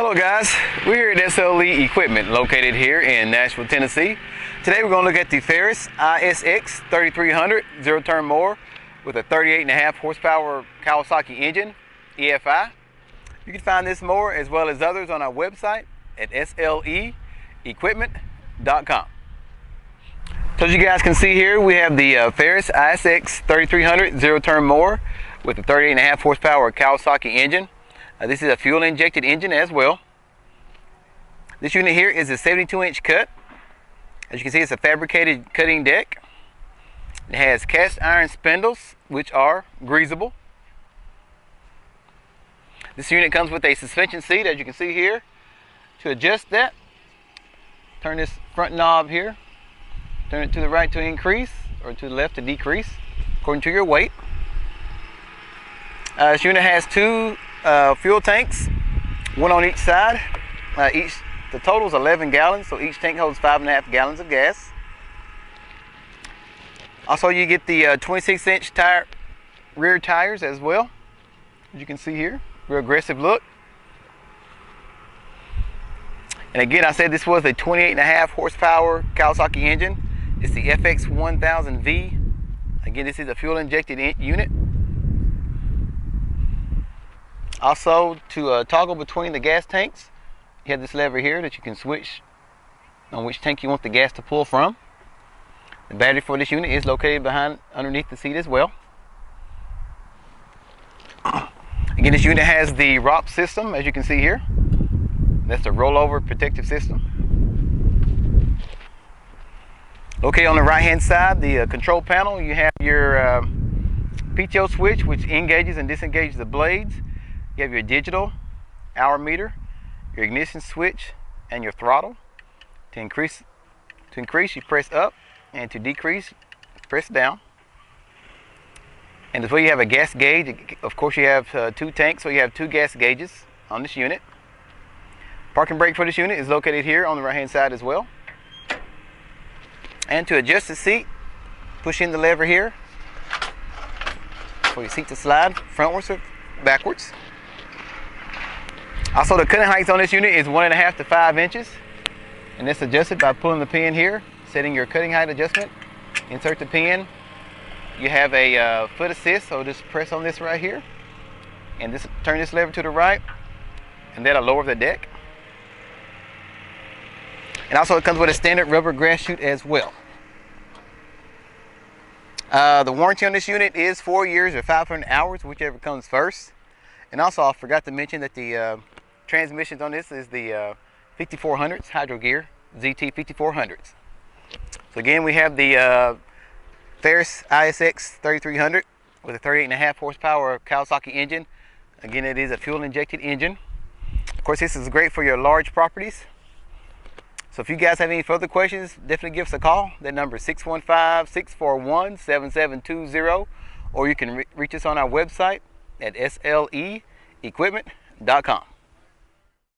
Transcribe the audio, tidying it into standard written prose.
Hello guys, we're here at SLE Equipment located here in Nashville, Tennessee. Today we're going to look at the Ferris ISX-3300 Zero-turn mower with a 38.5 horsepower Kawasaki engine, EFI. You can find this mower as well as others on our website at sleequipment.com. So as you guys can see here, we have the Ferris ISX-3300 Zero-turn mower with a 38.5 horsepower Kawasaki engine. This is a fuel injected engine as well. This unit here is a 72-inch cut. As you can see, it's a fabricated cutting deck. It has cast iron spindles which are greasable. This unit comes with a suspension seat, as you can see here. To adjust that, turn this front knob here, turn it to the right to increase or to the left to decrease according to your weight. This unit has two fuel tanks, one on each side. The total is 11 gallons, so each tank holds 5.5 gallons of gas. Also, you get the 26-inch rear tires as well, as you can see here. Real aggressive look. And again, I said this was a 28.5 horsepower Kawasaki engine. It's the FX1000V. Again, this is a fuel injected unit. Also, to toggle between the gas tanks, you have this lever here that you can switch on which tank you want the gas to pull from. The battery for this unit is located underneath the seat as well. Again, this unit has the ROP system, as you can see here. That's the rollover protective system. Okay, on the right hand side, the control panel, you have your PTO switch, which engages and disengages the blades. You have your digital hour meter, your ignition switch, and your throttle. To increase, you press up, and to decrease, press down. And as well, you have a gas gauge. Of course, you have two tanks, so you have two gas gauges on this unit. Parking brake for this unit is located here on the right hand side as well. And to adjust the seat, push in the lever here for your seat to slide frontwards or backwards. Also, the cutting height on this unit is 1.5 to 5 inches, and that's adjusted by pulling the pin here, setting your cutting height adjustment. Insert the pin. You have a foot assist, so just press on this right here, and turn this lever to the right, and that'll lower the deck. And also, it comes with a standard rubber grass chute as well. The warranty on this unit is 4 years or 500 hours, whichever comes first. And also, I forgot to mention that the transmissions on this is the 5400s Hydro Gear ZT 5400s. So again, we have the Ferris ISX-3300 with a 38.5 horsepower Kawasaki engine. Again, it is a fuel injected engine. Of course, this is great for your large properties. So if you guys have any further questions, definitely give us a call. That number is 615-641-7720, or you can reach us on our website at sleequipment.com.